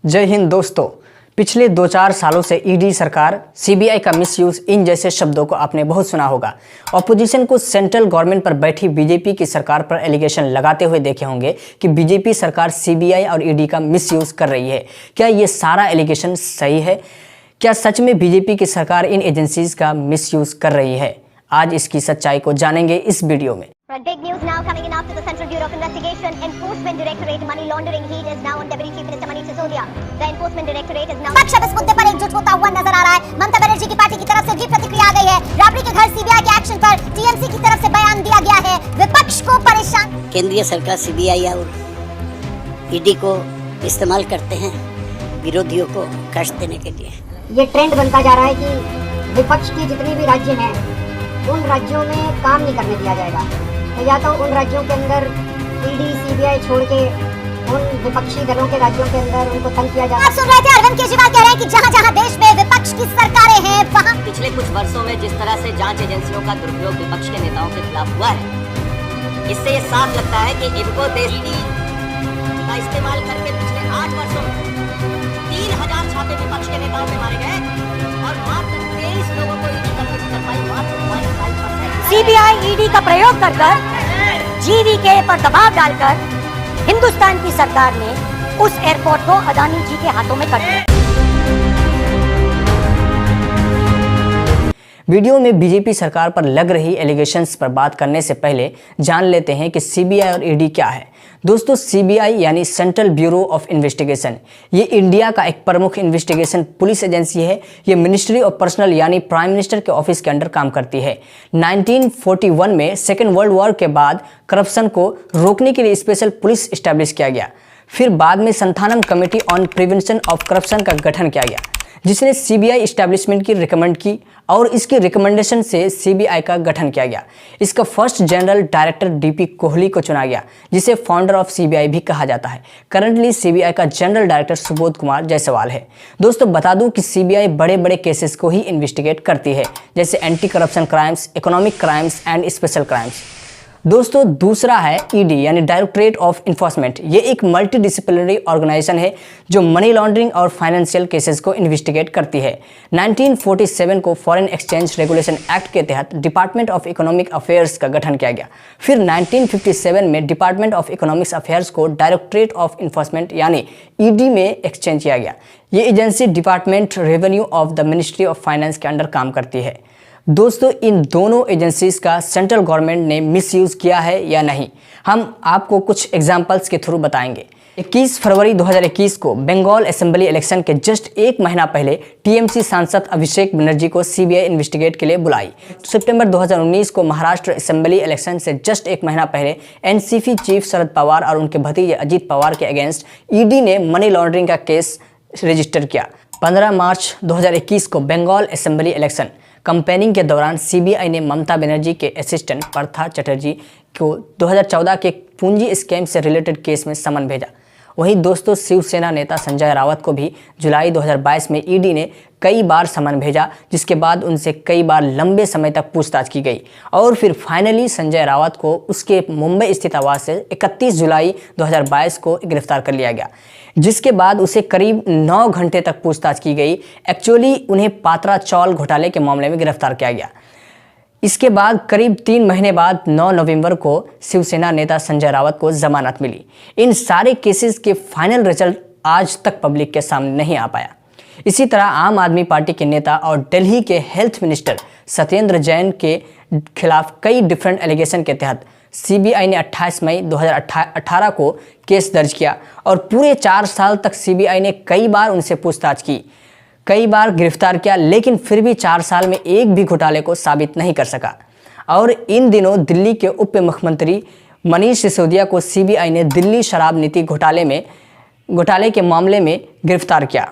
जय हिंद दोस्तों। पिछले 2-4 सालों से ईडी सरकार, सीबीआई का मिसयूज, इन जैसे शब्दों को आपने बहुत सुना होगा। ऑपोजिशन को सेंट्रल गवर्नमेंट पर बैठी बीजेपी की सरकार पर एलिगेशन लगाते हुए देखे होंगे कि बीजेपी सरकार सीबीआई और ईडी का मिसयूज कर रही है। क्या ये सारा एलिगेशन सही है? क्या सच में बीजेपी की सरकार इन एजेंसीज का मिसयूज कर रही है? आज इसकी सच्चाई को जानेंगे इस वीडियो में। Big news now coming in after the Central Bureau of Investigation Enforcement Directorate money laundering heat is now on Deputy Chief Minister Manish Sisodia. The Enforcement Directorate is now विपक्ष अब इस मुद्दे पर एकजुट होता हुआ नजर आ रहा है। ममता बनर्जी की पार्टी की तरफ से भी प्रतिक्रिया आ गई है। राबड़ी के घर सीबीआई के एक्शन पर टीएमसी की तरफ से बयान दिया गया है। विपक्ष को परेशान। केंद्रीय सरकार सीबीआई और ईडी को इस्तेमाल करते हैं विरोधियों को कष्ट देने के लिए। ये ट्रेंड बनता जा रहा है कि विपक्ष की जितनी भी राज्य हैं उन राज्यों में काम नहीं करने दिया जाएगा, या तो उन राज्यों के अंदर ईडी सीबीआई छोड़ के उन विपक्षी दलों के राज्यों के अंदर उनको तंग किया जाए। आप सुन रहे थे अरविंद केजरीवाल कह रहे हैं कि जहां-जहां देश में विपक्ष की सरकारें हैं वहां पिछले कुछ वर्षों में जिस तरह से जांच एजेंसियों का दुरुपयोग विपक्ष के नेताओं के खिलाफ हुआ है, इससे ये साफ लगता है कि इनको ईडी का इस्तेमाल करके पिछले 8 वर्षों में 3000 छापे विपक्ष के नेताओं पे मारे गए और मात्र 23 लोगों को ईडी कंप्लीट कर पाई। सीबीआई ईडी का प्रयोग कर जीवीके पर दबाव डालकर हिंदुस्तान की सरकार ने उस एयरपोर्ट को अदानी जी के हाथों में कर दिया। वीडियो में बीजेपी सरकार पर लग रही एलिगेशंस पर बात करने से पहले जान लेते हैं कि सीबीआई और ईडी क्या है। दोस्तों, सीबीआई यानी सेंट्रल ब्यूरो ऑफ इन्वेस्टिगेशन, ये इंडिया का एक प्रमुख इन्वेस्टिगेशन पुलिस एजेंसी है। ये मिनिस्ट्री ऑफ पर्सनल यानी प्राइम मिनिस्टर के ऑफिस के अंडर काम करती है। 1941 में सेकेंड वर्ल्ड वॉर के बाद करप्शन को रोकने के लिए स्पेशल पुलिस इस्टेब्लिश किया गया। फिर बाद में Santhanam committee on prevention of corruption का गठन किया गया, जिसने सीबीआई इस्टेब्लिशमेंट की रिकमेंड की और इसकी रिकमेंडेशन से सीबीआई का गठन किया गया। इसका first general director DP Kohli को चुना गया, जिसे फाउंडर ऑफ सीबीआई भी कहा जाता है। करंटली सीबीआई का जनरल डायरेक्टर सुबोध कुमार जायसवाल है। दोस्तों, बता दूं कि सीबीआई बड़े बड़े केसेस को ही इन्वेस्टिगेट करती है, जैसे anti corruption crimes, economic crimes and special crimes. दोस्तों, दूसरा है ईडी यानी डायरेक्टरेट ऑफ इन्फोर्समेंट। ये एक मल्टी डिसिप्लिनरी ऑर्गेनाइजेशन है जो मनी लॉन्ड्रिंग और फाइनेंशियल केसेस को इन्वेस्टिगेट करती है। 1947 को फॉरेन एक्सचेंज रेगुलेशन एक्ट के तहत डिपार्टमेंट ऑफ इकोनॉमिक अफेयर्स का गठन किया गया। फिर 1957 में डिपार्टमेंट ऑफ इकोनॉमिक्स अफेयर्स को डायरेक्टरेट ऑफ इन्फोर्समेंट यानी ईडी में एक्सचेंज किया गया। ये agency department revenue of the ministry of finance के अंडर काम करती है। दोस्तों, इन दोनों एजेंसीज का सेंट्रल गवर्नमेंट ने मिसयूज किया है या नहीं, हम आपको कुछ एग्जांपल्स के थ्रू बताएंगे। 21 फरवरी 2021 को बंगाल असेंबली इलेक्शन के जस्ट एक महीना पहले टीएमसी सांसद अभिषेक बनर्जी को सीबीआई इन्वेस्टिगेट के लिए बुलाई। सितंबर 2019 को महाराष्ट्र असेंबली इलेक्शन से जस्ट एक महीना पहले एनसीपी चीफ शरद पवार और उनके भतीजे अजीत पवार के अगेंस्ट ईडी ने मनी लॉन्ड्रिंग का केस रजिस्टर किया। 15 मार्च 2021 को बंगाल असेंबली इलेक्शन कंपेनिंग के दौरान सीबीआई ने ममता बनर्जी के असिस्टेंट पार्था चटर्जी को 2014 के पूंजी स्कैम से रिलेटेड केस में समन भेजा। वहीं दोस्तों, शिवसेना नेता संजय रावत को भी जुलाई 2022 में ईडी ने कई बार समन भेजा, जिसके बाद उनसे कई बार लंबे समय तक पूछताछ की गई और फिर फाइनली संजय रावत को उसके मुंबई स्थित आवास से 31 जुलाई 2022 को गिरफ्तार कर लिया गया, जिसके बाद उसे करीब 9 घंटे तक पूछताछ की गई। एक्चुअली उन्हें पात्रा चौल घोटाले के मामले में गिरफ्तार किया गया। इसके बाद करीब 3 महीने बाद 9 नवंबर को शिवसेना नेता संजय रावत को जमानत मिली। इन सारे केसेस के फाइनल रिजल्ट आज तक पब्लिक के सामने नहीं आ पाया। इसी तरह आम आदमी पार्टी के नेता और दिल्ली के हेल्थ मिनिस्टर सत्येंद्र जैन के खिलाफ कई डिफरेंट एलिगेशन के तहत सीबीआई ने 28 मई 2018 को केस दर्ज किया और पूरे 4 साल तक सीबीआई ने कई बार उनसे पूछताछ की, कई बार गिरफ्तार किया, लेकिन फिर भी 4 साल में एक भी घोटाले को साबित नहीं कर सका। और इन दिनों दिल्ली के उप मुख्यमंत्री मनीष सिसोदिया को सीबीआई ने दिल्ली शराब नीति घोटाले के मामले में गिरफ्तार किया।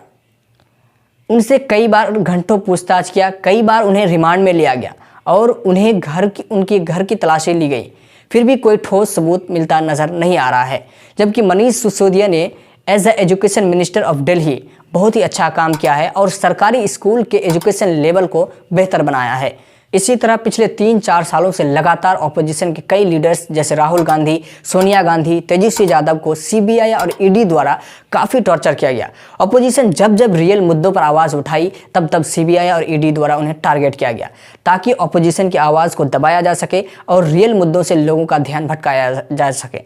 उनसे कई बार घंटों पूछताछ किया, कई बार उन्हें रिमांड में लिया गया और उन्हें उनके घर की तलाशी ली गई, फिर भी कोई ठोस सबूत मिलता नजर नहीं आ रहा है। जबकि मनीष सिसोदिया ने as a education minister of Delhi बहुत ही अच्छा काम किया है और सरकारी स्कूल के एजुकेशन लेवल को बेहतर बनाया है। इसी तरह पिछले 3-4 सालों से लगातार ऑपोजिशन के कई लीडर्स जैसे राहुल गांधी, सोनिया गांधी, तेजस्वी यादव को सीबीआई और ईडी द्वारा काफ़ी टॉर्चर किया गया। ऑपोजिशन जब जब रियल मुद्दों पर आवाज़ उठाई तब तब सीबीआई और ईडी द्वारा उन्हें टारगेट किया गया ताकि ऑपोजिशन की आवाज़ को दबाया जा सके और रियल मुद्दों से लोगों का ध्यान भटकाया जा सके।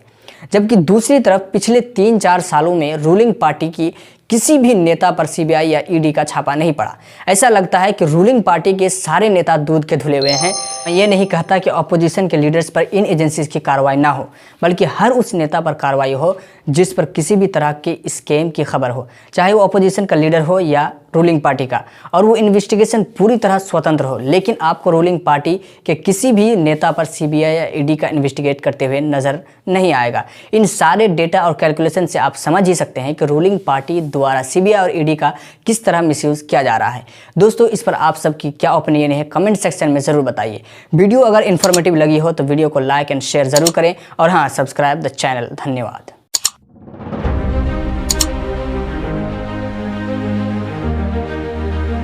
जबकि दूसरी तरफ पिछले 3-4 सालों में रूलिंग पार्टी की किसी भी नेता पर सीबीआई या ईडी का छापा नहीं पड़ा। ऐसा लगता है कि रूलिंग पार्टी के सारे नेता दूध के धुले हुए हैं। मैं ये नहीं कहता कि ऑपोजिशन के लीडर्स पर इन एजेंसीज की कार्रवाई ना हो, बल्कि हर उस नेता पर कार्रवाई हो जिस पर किसी भी तरह के स्कैम की खबर हो, चाहे वो ऑपोजिशन का लीडर हो या रूलिंग पार्टी का, और वो इन्वेस्टिगेशन पूरी तरह स्वतंत्र हो। लेकिन आपको रूलिंग पार्टी के किसी भी नेता पर सीबीआई या ईडी का इन्वेस्टिगेट करते हुए नजर नहीं आएगा। इन सारे डेटा और कैलकुलेशन से आप समझ ही सकते हैं कि रूलिंग पार्टी द्वारा सीबीआई और ईडी का किस तरह मिसयूज किया जा रहा है। दोस्तों, इस पर आप सबकी क्या ओपिनियन है कमेंट सेक्शन में ज़रूर बताइए। वीडियो अगर इन्फॉर्मेटिव लगी हो तो वीडियो को लाइक एंड शेयर ज़रूर करें और हाँ, सब्सक्राइब द चैनल। धन्यवाद।